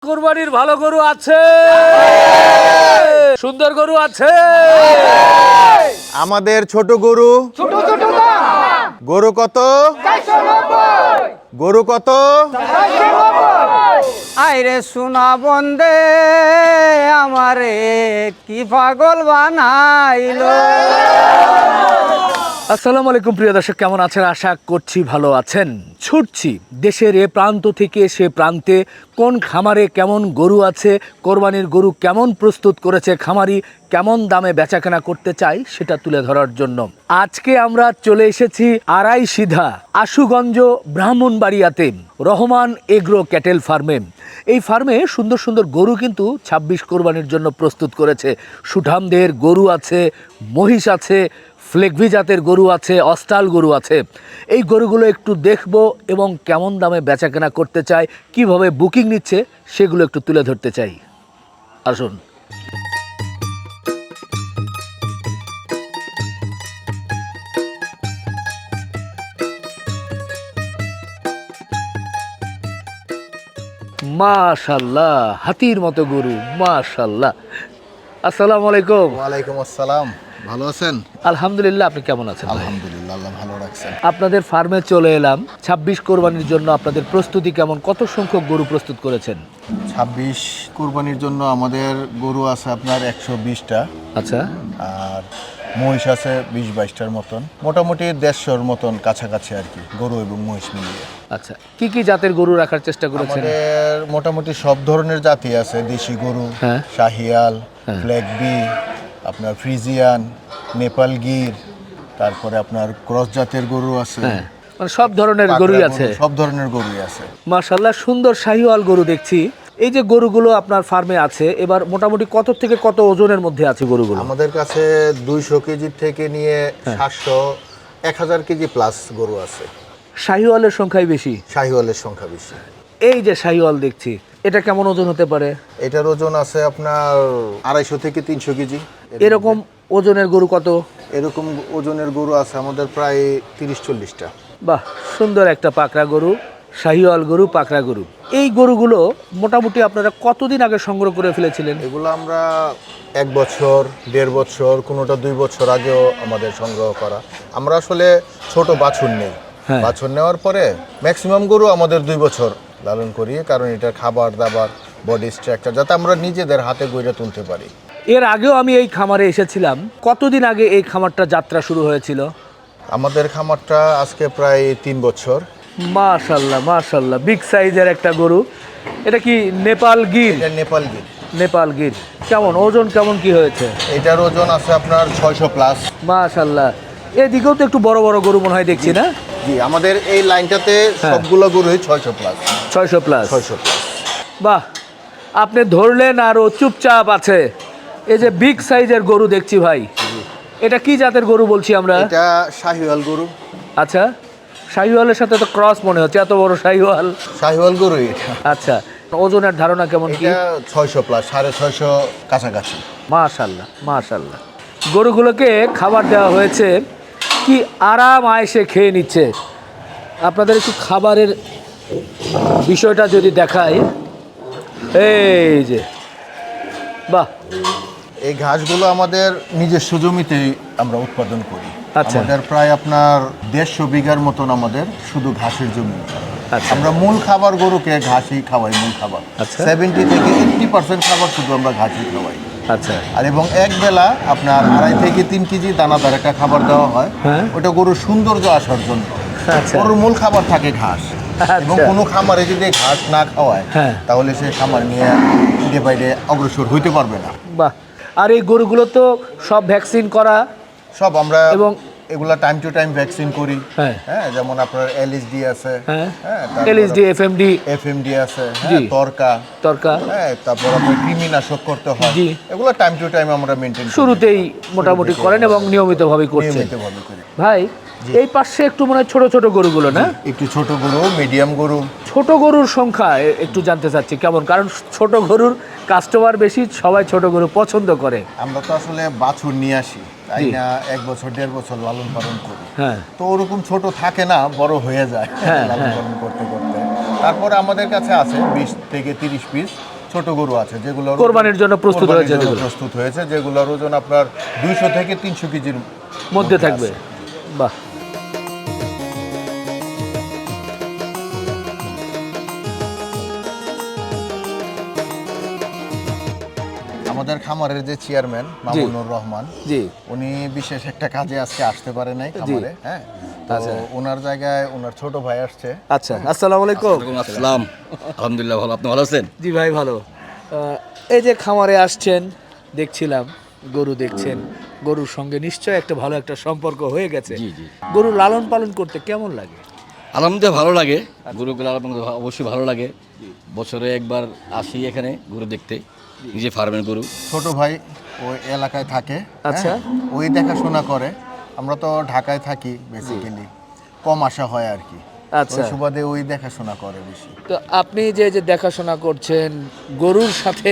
কুরবানির ভালো গরু আছে, সুন্দর গরু আছে। আমাদের ছোট গরু ছোট ছোট দাম গরু কত 490 গরু কত 490 আইরে সোনা বন্দে আমারে কি পাগল বানাইলো। আসসালামু আলাইকুম প্রিয় দর্শক, কেমন আছেন? আশা করছি ভালো আছেন। ছুটছি দেশের এ প্রান্ত থেকে সে প্রান্তে, কোন খামারে কেমন গরু আছে, কোরবানির গরু কেমন প্রস্তুত করেছে খামারি, কেমন দামে বেচাকেনা করতে চাই সেটা তুলে ধরার জন্য আজকে আমরা চলে এসেছি আড়াই সিধা আশুগঞ্জ ব্রাহ্মণবাড়িয়াতে রহমান এগ্রো ক্যাটেল ফার্মে। এই ফার্মে সুন্দর সুন্দর গরু কিন্তু ২৬ কোরবানির জন্য প্রস্তুত করেছে। সুঠামদের গরু আছে, মহিষ আছে, ফ্লেগভি জাতের গরু আছে, অস্টাল গরু আছে। এই গরুগুলো একটু দেখব এবং কেমন দামে বেচাকেনা করতে চাই, কিভাবে বুকিং নিচ্ছে সেগুলো একটু তুলে ধরতে চাই। আসুন। মাশাআল্লাহ, হাতির মতো গরু, মাশাআল্লাহ। আসসালামু আলাইকুম। ওয়ালাইকুম আসসালাম। ভালো আছেন? আলহামদুলিল্লাহ, আপনি কেমন আছেন? আলহামদুলিল্লাহ, আল্লাহ ভালো রাখছেন। আপনাদের ফার্মে চলে এলাম। ২৬ কোরবানির জন্য আপনাদের প্রস্তুতি কেমন? কত সংখ্যক গরু প্রস্তুত করেছেন? ২৬ কুরবানির জন্য আমাদের গরু আছে আপনার ১২০টা। আচ্ছা, আর মহিষ আছে ২০-২২টার মতন, মোটামুটি ১৫০র মতন কাছাকাছি আর কি, গরু এবং মহিষ মিলিয়ে। আচ্ছা, কি কি জাতের গরু রাখার চেষ্টা করেছেন? আমাদের মোটামুটি সব ধরনের জাতি আছে। দেশি গরু, হ্যাঁ। শাহিয়াল, ফ্ল্যাগবি, আপনার ফ্রিজিয়ান, নেপাল গির, তারপরে আপনার ক্রস জাতের গরু আছে। হ্যাঁ, মানে সব ধরনের পাকড়া গরুই গরু, আছে। সব ধরনের গরুই আছে। মাশাআল্লাহ, সুন্দর শাহিওয়াল গরু দেখছি। এই যে গরুগুলো আপনার ফার্মে আছে, এবার মোটামুটি কত থেকে কত ওজনের মধ্যে আছে গরুগুলো? আমাদের কাছে 200 কেজি থেকে নিয়ে 700 1000 কেজি প্লাস গরু আছে। শাহিওয়ালের সংখ্যাই বেশি। শাহিওয়ালের সংখ্যা বেশি। এই যে শাহিওয়াল দেখছি, এটা কেমন ওজন হতে পারে? এটার ওজন আছে আপনার 250 থেকে 300 কেজি। এরকম ওজনের গরু কত? এরকম ওজনের গরু আছে আমাদের প্রায় 30-40টা। বাহ, সুন্দর একটা পাকড়া গরু, শাহিওয়াল গরু, পাকড়া গরু। এই গরুগুলো মোটামুটি আপনারা কতদিন আগে সংগ্রহ করে ফেলেছিলেন? এগুলো আমরা 1 বছর, 1.5 বছর, কোনোটা 2 বছর আগেও আমাদের সংগ্রহ করা। আমরা আসলে ছোট বাছুর নেই। হ্যাঁ। বাছুর নেওয়ার পরে ম্যাক্সিমাম গরু আমাদের 2 বছর লালন করি, কারণ এটা খাবার দাবার, বডি স্ট্রাকচার যাতে আমরা নিজেদের হাতে গড়ে তুলতে পারি। এর আগেও আমি এই খামারে এসেছিলাম। কতদিন আগে এই খামারটা যাত্রা শুরু হয়েছিল? আমাদের খামারটা আজকে প্রায় 3 বছর। মাশাআল্লাহ, মাশাআল্লাহ, বিগ সাইজের একটা গরু। এটা কি নেপাল গির? এটা নেপাল গির। নেপাল গির কেমন ওজন, কেমন কি হয়েছে? এটার ওজন আছে আপনার 600 প্লাস। মাশাআল্লাহ, এদিকেও তো একটু বড় বড় গরু মনে হয় দেখছি, না? জি, আমাদের এই লাইনটাতে সবগুলো গরুই 600 প্লাস। 600 প্লাস। 600 প্লাস। বাহ, আপনি ধরলেন আর ও চুপচাপ আছে। এই যে বিগ সাইজের গরু দেখছি ভাই, এটা কি জাতের গরু বলছি আমরা? এটা শাহিওয়াল গরু। আচ্ছা, শাহিওয়ালের সাথে তো ক্রস মনে হচ্ছে, এত বড় শাহিওয়াল। শাহিওয়াল গরু এটা। আচ্ছা, ওজনের ধারণা কেমন কি? এটা 600 প্লাস, 650 কাছাকাছি। মাশাআল্লাহ, মাশাআল্লাহ। গরুগুলোকে খাবার দেওয়া হয়েছে, কি আরাম আয়েসে খেয়ে নিচ্ছে। আপনাদের একটু খাবারের বিষয়টা যদি দেখাই, এই যে, বাহ, এই ঘাসগুলো আমাদের নিজস্ব জমিতেই আমরা উৎপাদন করি। আচ্ছা। আমাদের প্রায় আপনার 150 বিঘার মতন আমাদের শুধু ঘাসের জমি। আচ্ছা। আমরা মূল খাবার গরুকে ঘাসই খাওয়াই, মূল খাবার। আচ্ছা। 70 থেকে 80% খাবার শুধু আমরা ঘাসই খাওয়াই। আচ্ছা, আর এবং এক বেলা আপনার 2.5 থেকে 3 কেজি দানাদার একটা খাবার দেওয়া হয়। হ্যাঁ। ওটা গরুর সৌন্দর্য আসার জন্য। আচ্ছা। গরুর মূল খাবার থাকে ঘাস। এবং আচ্ছা। কোনো খামারে যদি ঘাস না খাওয়ায়, হ্যাঁ, তাহলে সে খামার নিয়ে ডে বাই ডে অগ্রসর হইতে পারবে না। বাহ। আর এই গরুগুলো তো সব ভ্যাকসিন করা। সব আমরা এবং এগুলা টাইম টু টাইম ভ্যাকসিন করি। হ্যাঁ। হ্যাঁ, যেমন আপনার এলএসডি আছে, হ্যাঁ, তারপর এলএসডি, এফএমডি, এফএমডি আছে, জি। হ্যাঁ, তরকা, তরকা, হ্যাঁ, তারপর আপনার কৃমিনাশক করতে হয়। জি। এগুলো টাইম টু টাইম আমরা মেনটেন করি। শুরুতেই মোটামুটি করেন এবং নিয়মিতভাবেই করছেন। নিয়মিতভাবে করি। ভাই, এই পাশে একটু মনে হয় ছোট ছোট গরুগুলো, না? একটু ছোট গরু, মিডিয়াম গরু। ছোট গরুর সংখ্যা একটু জানতে চাচ্ছি কেমন, কারণ ছোট গরুর কাস্টমার বেশি, সবাই ছোট গরু পছন্দ করে। আমরা তো আসলে বাছুর নিয়ে আসি, তাই জি। না, 1 বছর 1.5 বছর লালন পালন করি। হ্যাঁ, তো ওরকম ছোট থাকে না, বড় হয়ে যায় হ্যাঁ, লালন হ্যাঁ। পালন করতে করতে। তারপরে আমাদের কাছে আছে 20 থেকে 30 পিস ছোট গরু আছে যেগুলো কোরবানির জন্য প্রস্তুত হয়েছে যেগুলো। প্রস্তুত হয়েছে, যেগুলোর ওজন আপনার 200 থেকে 300 কেজির মধ্যে থাকবে। আছে। বাহ, আমাদের খামারের যে চেয়ারম্যান মামুনুর রহমান, জি উনি বিশেষ একটা কাজে আজকে আসতে পারে নাই খামারে, হ্যাঁ, তো আচ্ছা। ওনার জায়গায় ওনার ছোট ভাই আসছে। আচ্ছা, আসসালামু আলাইকুম। ওয়ালাইকুম আসসালাম। আলহামদুলিল্লাহ ভালো, আপনি ভালো আছেন? জি ভাই ভালো। এই যে খামারে আসছেন, দেখছিলাম গরু দেখছেন, গরুর সঙ্গে নিশ্চয় একটা ভালো একটা সম্পর্ক হয়ে গেছে। জি জি, গরু লালন পালন করতে কেমন লাগে? আলহামদুলিল্লাহ ভালো লাগে, গরুগুলো অবশ্যই ভালো লাগে। বছরে একবার আসি এখানে গরু দেখতে, নিজে ফার্মের গরু। ছোট ভাই ওই এলাকায় থাকে, আচ্ছা। হ্যাঁ, ওই দেখাশোনা করে। আমরা তো ঢাকায় থাকি, বেসিক্যালি কম আসা হয় আর কি। আচ্ছা। ওই সুবাদে ওই দেখাশোনা করে বেশি। তো আপনি যে যে দেখাশোনা করছেন, গরুর সাথে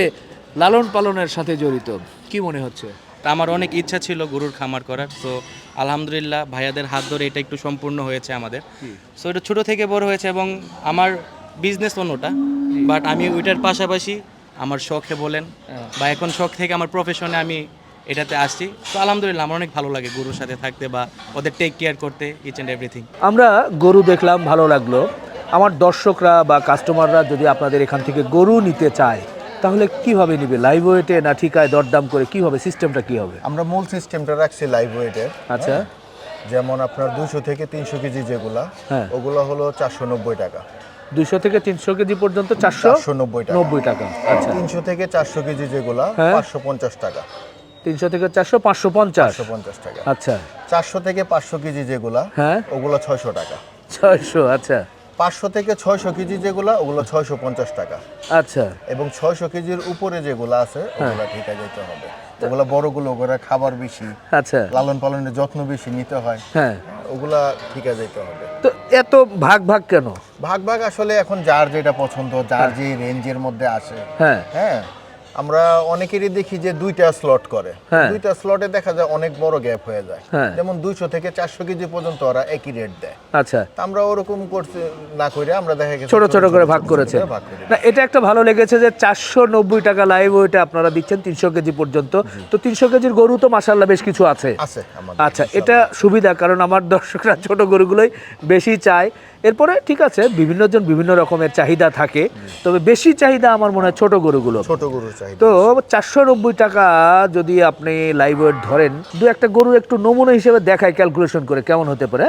লালন পালনের সাথে জড়িত, কি মনে হচ্ছে? তা আমার অনেক ইচ্ছা ছিল গরুর খামার করার, তো আলহামদুলিল্লাহ ভাইয়াদের হাত ধরে এটা একটু সম্পূর্ণ হয়েছে আমাদের। সো এটা ছোটো থেকে বড় হয়েছে এবং আমার বিজনেস অন্যটা, বাট আমি ওইটার পাশাপাশি আমার শখে বলেন বা এখন শখ থেকে আমার প্রফেশনে আমি এটাতে আসছি। তো আলহামদুলিল্লাহ আমার অনেক ভালো লাগে গরুর সাথে থাকতে বা ওদের টেক কেয়ার করতে, ইচ অ্যান্ড এভরিথিং। আমরা গরু দেখলাম, ভালো লাগলো। আমার দর্শকরা বা কাস্টমাররা যদি আপনাদের এখান থেকে গরু নিতে চায়, তাহলে কিভাবে নিবে? লাইভ ওয়েটে না ঠিকায় দরদাম করে, কিভাবে সিস্টেমটা কি হবে? আমরা মূল সিস্টেমটা রাখছি লাইভ ওয়েটের। আচ্ছা। যেমন আপনার 200 থেকে 300 কেজি যেগুলা, হ্যাঁ। ওগুলো হলো 490 টাকা। 200 থেকে 300 কেজি পর্যন্ত 490 টাকা। 490 টাকা। আচ্ছা। 300 থেকে 400 কেজি যেগুলা, হ্যাঁ। 550 টাকা। 300 থেকে 400 550। 550 টাকা। আচ্ছা। 400 থেকে 500 কেজি যেগুলা, হ্যাঁ। ওগুলো 600 টাকা। 600। আচ্ছা 500 থেকে 600 কেজি যেগুলা, ওগুলো 650 টাকা। আচ্ছা। এবং 600 কেজির উপরে যেগুলো আছে, ওগুলো ঠিকা যেতে হবে। ওগুলো বড়গুলো, ওগুলো খাবার বেশি, আচ্ছা। লালন পালনের যত্ন বেশি নিতে হয়, হ্যাঁ। ওগুলা ঠিকা যেতে হবে। তো এত ভাগ ভাগ কেন? ভাগ ভাগ আসলে এখন যার যেটা পছন্দ, যার যে রেঞ্জের মধ্যে আসে, হ্যাঁ। হ্যাঁ, আমরা অনেকেরই দেখি যে 2টা স্লট করে। হ্যাঁ। 2টা স্লটে দেখা যায় অনেক বড় গ্যাপ হয়ে যায়। হ্যাঁ। যেমন 200 থেকে 400 কেজি পর্যন্ত ওরা একই রেট দেয়। আচ্ছা। তা আমরা ওরকম করতে না করে আমরা দেখা গেছে ছোট ছোট করে ভাগ করেছে। ভাগ করে না, এটা একটা ভালো লেগেছে যে 490 টাকা লাইভ ওয়েটে আপনারা দিচ্ছেন 300 কেজি পর্যন্ত। তো 300 কেজির গরু তো মাশাআল্লাহ বেশ কিছু আছে। আছে আমাদের। আচ্ছা, এটা সুবিধা, কারণ আমার দর্শকরা ছোট গরুগুলোই বেশি চায়। এরপরে ঠিক আছে, বিভিন্ন জন বিভিন্ন রকমের চাহিদা থাকে, তবে বেশি চাহিদা আমার মনে হয় ছোট গরুগুলো। ছোট গরুর চাহিদা। তো 490 টাকা যদি আপনি লাইভ ওয়েট ধরেন, দু একটা গরু একটু নমুনা হিসেবে দেখায় ক্যালকুলেশন করে, কেমন হতে পারে?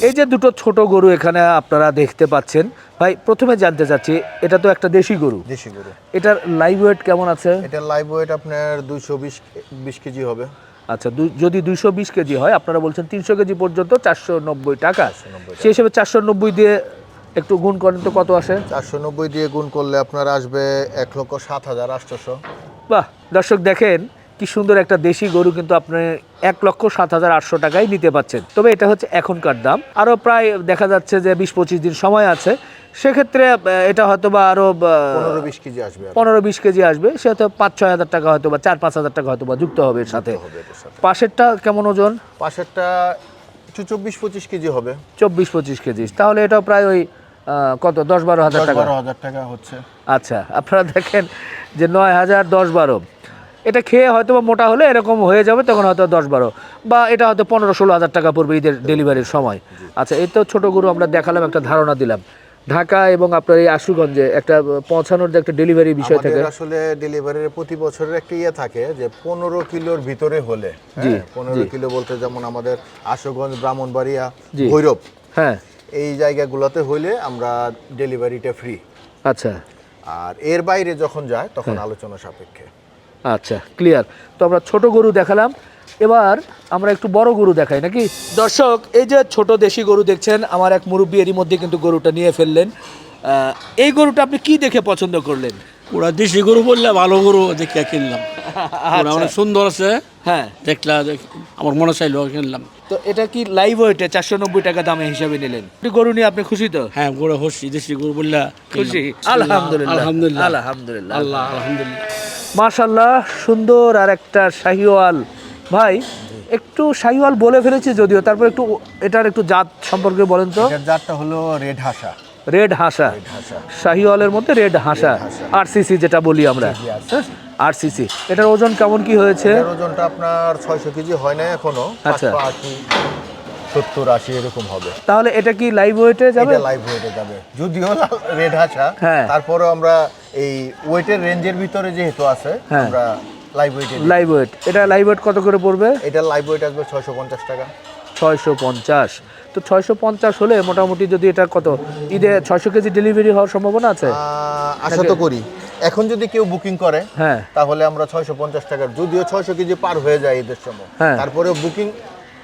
এই যে দুটো ছোট গরু এখানে আপনারা দেখতে পাচ্ছেন, ভাই প্রথমে জানতে চাচ্ছি, এটা তো একটা দেশি গরু, দেশি গরু। এটার লাইভ ওয়েট কেমন আছে? এটা লাইভ ওয়েট আপনার 220 কেজি হবে। আচ্ছা, যদি 220 কেজি হয়, আপনারা বলছেন 300 কেজি পর্যন্ত 490 টাকা। সেই হিসেবে 490 দিয়ে একটু গুণ করেন তো কত আসে? 490 দিয়ে গুণ করলে আপনার আসবে 1,07,800। বাহ, দর্শক দেখেন কি সুন্দর একটা দেশি গরু, কিন্তু আপনি 1,07,800 টাকায় নিতে পাচ্ছেন। তবে এটা হচ্ছে এখনকার দাম, আরও প্রায় দেখা যাচ্ছে যে 20-25 দিন সময় আছে, সেক্ষেত্রে এটা হয়তো বা আরও 15-20 কেজি আসবে। 15-20 কেজি আসবে, সে হয়তো 5-6 হাজার টাকা হয়তো বা 4-5 হাজার টাকা হয়তো বা যুক্ত হবে এর সাথে। পাশেরটা কেমন ওজন? পাশেরটা 24-25 কেজি হবে। 24-25 কেজি, তাহলে এটা প্রায় ওই কত 10-12 হাজার টাকা। 10-12 টাকা হচ্ছে। আচ্ছা, আপনারা দেখেন যে 9,000 10-12, এটা খেয়ে হয়তো বা মোটা হলে এরকম হয়ে যাবে, তখন হয়তো 10-12, বা এটা হয়তো 15-16 হাজার টাকা পড়বে ঈদের ডেলিভারির সময়। আচ্ছা, এই তো ছোটো গরু আমরা দেখালাম, একটা ধারণা দিলাম। ঢাকা এবং আপনার এই আশুগঞ্জে একটা পৌঁছানোর যে একটা ডেলিভারি বিষয় থাকে, আমাদের আসলে ডেলিভারির প্রতি বছরের একটা ইয়ে থাকে যে 15 কিলোর ভিতরে হলে, জি, 15 কিলো বলতে যেমন আমাদের আশুগঞ্জ, ব্রাহ্মণবাড়িয়া, জি। ভৈরব, হ্যাঁ। এই জায়গাগুলোতে হইলে আমরা ডেলিভারিটা ফ্রি। আচ্ছা। আর এর বাইরে যখন যায় তখন আলোচনা সাপেক্ষে। আচ্ছা, ক্লিয়ার। তো আমরা ছোট গরু দেখালাম, এবার আমরা একটু বড় গরু দেখাই নাকি? দর্শক, এই যে ছোট দেশি গরু দেখছেন, আমার এক মুরব্বী এরই মধ্যে কিন্তু গরুটা নিয়ে ফেললেন। এই গরুটা আপনি কি দেখে পছন্দ করলেন? ওরা দেশি গরু বললে ভালো গরু দেখে কিনলাম। ওরা অনেক সুন্দর আছে, হ্যাঁ। দেখলা আমার মনে চাইলো কিনলাম। তো এটা কি লাইভ ওয়েটে 490 টাকা দামে হিসাবে নিলেন? গরু নিয়ে আপনি খুশি তো? হ্যাঁ, গরু হচ্ছি, দেশি গরু বললে খুশি? আলহামদুলিল্লাহ, আলহামদুলিল্লাহ, আলহামদুলিল্লাহ, আল্লাহ আলহামদুলিল্লাহ। মাশাআল্লাহ, সুন্দর। আর একটা শাহিওয়াল। ভাই একটু শাহিওয়াল বলে ফেলেছি যদিও, তারপর একটু এটার একটু জাত সম্পর্কে বলেন তো। এটার জাতটা হলো রেড হাসা। রেড হাসা, হাসা। শাহিওয়ালের মধ্যে রেড হাসা, হাসা। আরসিসি যেটা বলি আমরা, জি, RCC হ্যাঁ আরসিসি। এটার ওজন কেমন কি হয়েছে? এটার ওজনটা আপনার 600 কেজি হয় না এখনো, আচ্ছা। 580 70 80 এরকম হবে। তাহলে এটা কি লাইভ ওয়েটে যাবে? এটা লাইভ ওয়েটে যাবে, যদিও রেড হাসা, হ্যাঁ। তারপরেও আমরা এই ওয়েটের রেঞ্জের ভিতরে যেহেতু আছে, হ্যাঁ। আমরা লাইভ ওয়েটে লাইভ ওয়েট, এটা লাইভ ওয়েট কত করে পড়বে? এটা লাইভ ওয়েট আসবে 650 টাকা। 650। তো 650 হলে মোটামুটি যদি এটা কত ঈদে 600 কেজি ডেলিভারি হওয়ার সম্ভাবনা আছে? আশা তো করি। এখন যদি কেউ বুকিং করে হ্যাঁ। তাহলে আমরা 650 টাকার, যদিও 600 কেজি পার হয়ে যায় ঈদের সময়, হ্যাঁ। তারপরে বুকিং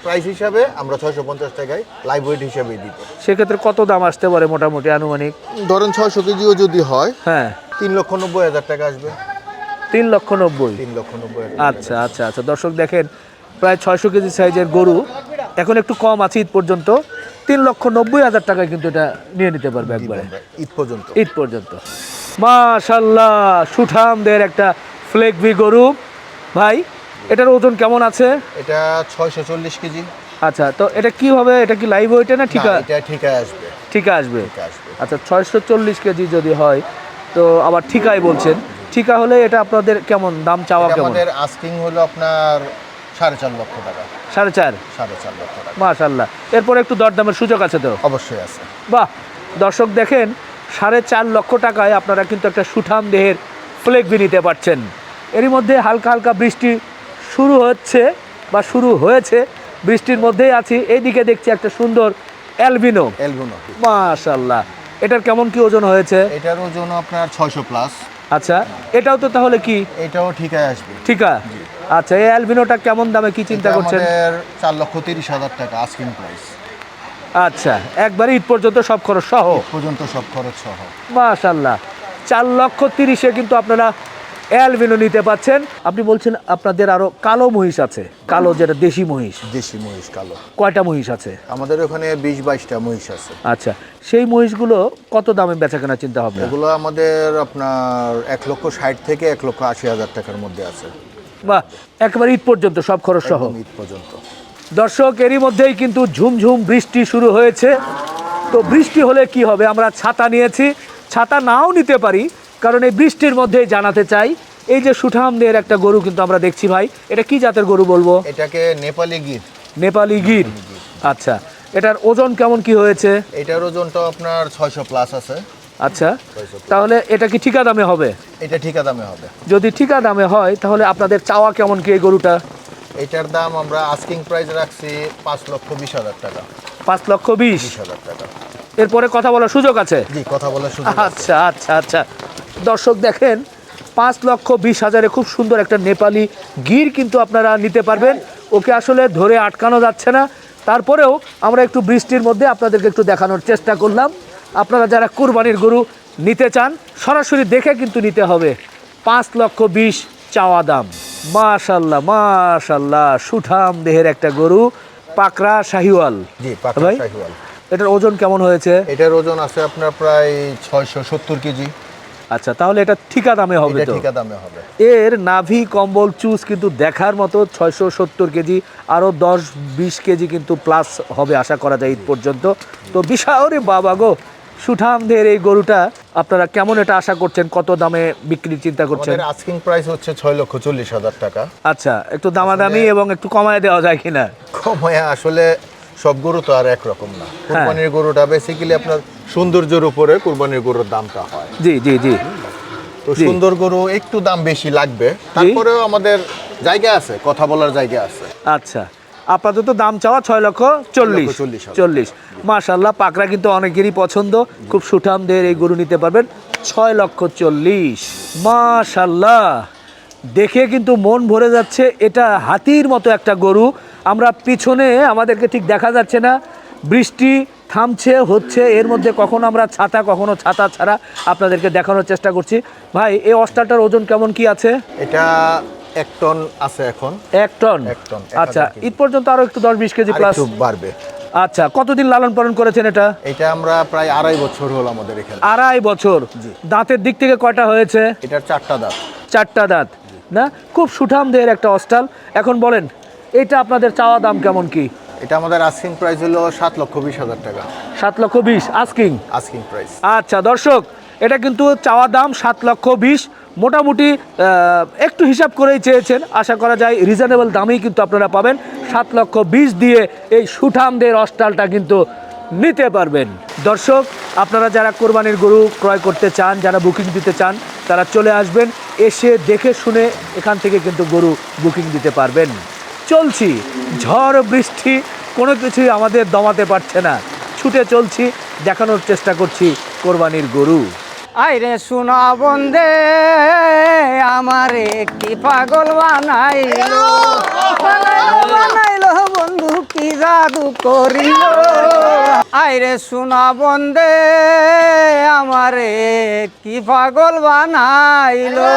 প্রাইস হিসাবে আমরা 650 টাকায় লাইভ ওয়েট হিসাবেই দিব। সেক্ষেত্রে কত দাম আসতে পারে মোটামুটি আনুমানিক? ধরেন 600 কেজিও যদি হয়, হ্যাঁ 3,90,000 টাকা আসবে। 3,90,000। 3,90,000। আচ্ছা আচ্ছা আচ্ছা, দর্শক দেখেন প্রায় 600 কেজি সাইজের গরু, এখন একটু কম আছে ঈদ পর্যন্ত, 3,90,000 টাকায় কিন্তু এটা নিয়ে নিতে পারবে একবারে ঈদ পর্যন্ত। ঈদ পর্যন্ত। মাশাল্লাহ, সুঠামদের একটা ফ্লেগবি গরু। ভাই এটার ওজন কেমন আছে? এটা 640 কেজি। আচ্ছা, তো এটা কি হবে? এটা কি লাইভ ওয়েটে না ঠিকা? না, এটা ঠিকায় আসবে। ঠিকা আসবে। ঠিকা আসবে। আচ্ছা, 640 কেজি যদি হয়, তো আবার ঠিকাই বলছেন, ঠিকা হলে এটা আপনাদের কেমন দাম চাওয়া এটা কেমন? আমাদের আস্কিং হলো আপনার 4.5 লক্ষ টাকা। 4.5। 4.5 লক্ষ টাকা মাশাল্লাহ, এরপরে একটু দরদামের সুযোগ আছে তো? অবশ্যই আছে। বাহ, দর্শক দেখেন 4.5 লক্ষ টাকায় আপনারা কিন্তু একটা সুঠাম দেহের ফ্লেগবি নিতে পারছেন। এরই মধ্যে হালকা হালকা বৃষ্টি শুরু হচ্ছে বা শুরু হয়েছে, বৃষ্টির মধ্যেই আছি। এইদিকে দেখছি একটা সুন্দর অ্যালবিনো। এলগুনো, মাশাল্লাহ, এটার কেমন কি ওজন হয়েছে? এটার ওজন আপনার 600 প্লাস। আচ্ছা, এটাও তো তাহলে কি এটাও ঠিকায় আসবে। ঠিকা? আচ্ছা, এই অ্যালবিনোটা কেমন দামে কি চিন্তা এটা করছেন? আমাদের 4,30,000 টাকা আস্কিং প্রাইস। আচ্ছা, একবারে ঈদ পর্যন্ত সব খরচ সহ? পর্যন্ত সব খরচ সহ। মাশাল্লাহ, 4,30,000-এ কিন্তু আপনারা অ্যালবিনো নিতে পাচ্ছেন। আপনি বলছেন আপনাদের আরো কালো মহিষ আছে, কালো যেটা দেশি মহিষ, দেশি মহিষ কালো। কয়টা মহিষ আছে? আমাদের ওখানে 20-22টা মহিষ আছে। আচ্ছা, সেই মহিষগুলো কত দামে বেচা কেনার চিন্তা হবে? এগুলো আমাদের আপনার 1,60,000 থেকে 1,80,000 টাকার মধ্যে আছে। বাহ, একেবারে ঈদ পর্যন্ত সব খরচ সহ। একদম ঈদ পর্যন্ত। দর্শক, এরই মধ্যেই কিন্তু ঝুমঝুম বৃষ্টি শুরু হয়েছে। তো বৃষ্টি হলে কি হবে? আমরা ছাতা নিয়েছি, ছাতা নাও নিতে পারি, কারণ এই বৃষ্টির মধ্যেই জানাতে চাই, এই যে সুঠামদের একটা গরু কিন্তু আমরা দেখছি। ভাই এটা কি জাতের গরু বলবো? এটাকে নেপালি গির। নেপালি গির। আচ্ছা, এটার ওজন কেমন কি হয়েছে? এটার ওজনটা আপনার 600 প্লাস আছে। আচ্ছা, তাহলে এটা কি ঠিকা দামে হবে? এটা ঠিকা দামে হবে। যদি ঠিকা দামে হয় তাহলে আপনাদের চাওয়া কেমন কি এই গরুটা? এটার দাম আমরা আস্কিং প্রাইস রাখছি 5,20,000 টাকা। 5,20,000। 20,000 টাকা। এরপরে কথা বলার সুযোগ আছে? জি, কথা বলার সুযোগ আছে। আচ্ছা আচ্ছা আচ্ছা, দর্শক দেখেন 5,20,000-এ খুব সুন্দর একটা নেপালি গির কিন্তু আপনারা নিতে পারবেন। ওকে আসলে ধরে আটকানো যাচ্ছে না, তারপরেও আমরা একটু বৃষ্টির মধ্যে আপনাদেরকে একটু দেখানোর চেষ্টা করলাম। আপনারা যারা কুরবানির গরু নিতে চান সরাসরি দেখে কিন্তু নিতে হবে। 5,20,000 চাওয়া দাম। মাশাল্লাহ মাশাল্লাহ, সুঠাম দেহের একটা গরু, পাকড়া শাহিওয়াল। জি, পাকা ভাই শাহিওয়াল। এটার ওজন কেমন হয়েছে? এটার ওজন আছে আপনার প্রায় 670 কেজি। আচ্ছা, তাহলে এটা ঠিকা দামে হবে এটা তো? ঠিকা দামে হবে। এর নাভি কম্বল চুজ কিন্তু দেখার মতো। 670 কেজি, আরও 10-20 কেজি কিন্তু প্লাস হবে আশা করা যায় ঈদ পর্যন্ত। তো বিশাল রে বাবা গো, সুঠামদের এই গরুটা আপনারা কেমন এটা আশা করছেন? কত দামে বিক্রির চিন্তা করছেন? আমাদের আস্কিং প্রাইস হচ্ছে 6,40,000 টাকা। আচ্ছা, একটু দামাদামি এবং একটু কমায় দেওয়া যায় কিনা? কমায় আসলে সব গরু তো আর একরকম না। কুরবানির গরুটা বেসিক্যালি আপনার সৌন্দর্যের উপরে কুরবানির গরুর দামটা হয়। জি জি জি। তো জি। সুন্দর গরু একটু দাম বেশি লাগবে, তারপরেও আমাদের জায়গা আছে, কথা বলার জায়গা আছে। আচ্ছা, আপাতত দাম চাওয়া 6,40,000। 6,40,000। মাশাল্লাহ, পাকড়া কিন্তু অনেকেরই পছন্দ, খুব সুঠামদের এই গরু নিতে পারবেন 6,40,000। মাশাল্লাহ, দেখে কিন্তু মন ভরে যাচ্ছে। এটা হাতির মতো একটা গরু। আমরা পিছনে আমাদেরকে ঠিক দেখা যাচ্ছে না, বৃষ্টি থামছে হচ্ছে, এর মধ্যে কখনো আমরা ছাতা কখনো ছাতা ছাড়া আপনাদেরকে দেখানোর চেষ্টা করছি। ভাই এই অস্টারটার ওজন কেমন কি আছে? এটা 1 টন আছে এখন। 1 টন। 1 টন, 1000 আচ্ছা, কেজি। ঈদ পর্যন্ত আরো একটু 10-20 কেজি প্লাস একটু বাড়বে। আচ্ছা, কতদিন লালন পালন করেছেন এটা? এটা আমরা প্রায় 2.5 বছর হলো আমাদের এখানে। 2.5 বছর। দাঁতের দিক থেকে কয়টা হয়েছে? এটার 4টা দাঁত। 4টা দাঁত না? খুব সুঠাম দেহের একটা অস্টাল। এখন বলেন, এটা আপনাদের চাওয়া দাম কেমন কি? এটা আমাদের আস্কিং প্রাইস হলো 7,20,000 টাকা। 7,20,000 আস্কিং। Asking price. আচ্ছা দর্শক, এটা কিন্তু চাওয়া দাম 7,20,000, মোটামুটি একটু হিসাব করেই চেয়েছেন, আশা করা যায় রিজনেবল দামেই কিন্তু আপনারা পাবেন। 7,20,000 দিয়ে এই সুঠামদের অস্টালটা কিন্তু নিতে পারবেন। দর্শক, আপনারা যারা কোরবানির গরু ক্রয় করতে চান, যারা বুকিং দিতে চান, তারা চলে আসবেন, এসে দেখে শুনে এখান থেকে কিন্তু গরু বুকিং দিতে পারবেন। চলছি, ঝড় বৃষ্টি কোনো কিছুই আমাদের দমাতে পারছে না, ছুটে চলছি, দেখানোর চেষ্টা করছি কোরবানির গরু। আইরে সোনা বন্দে আমারে কি পাগল বানাইলো, বানাইলো বন্ধু কি জাদু করিল। আইরে সোনা বন্দে আমারে কি পাগল বানাইলো।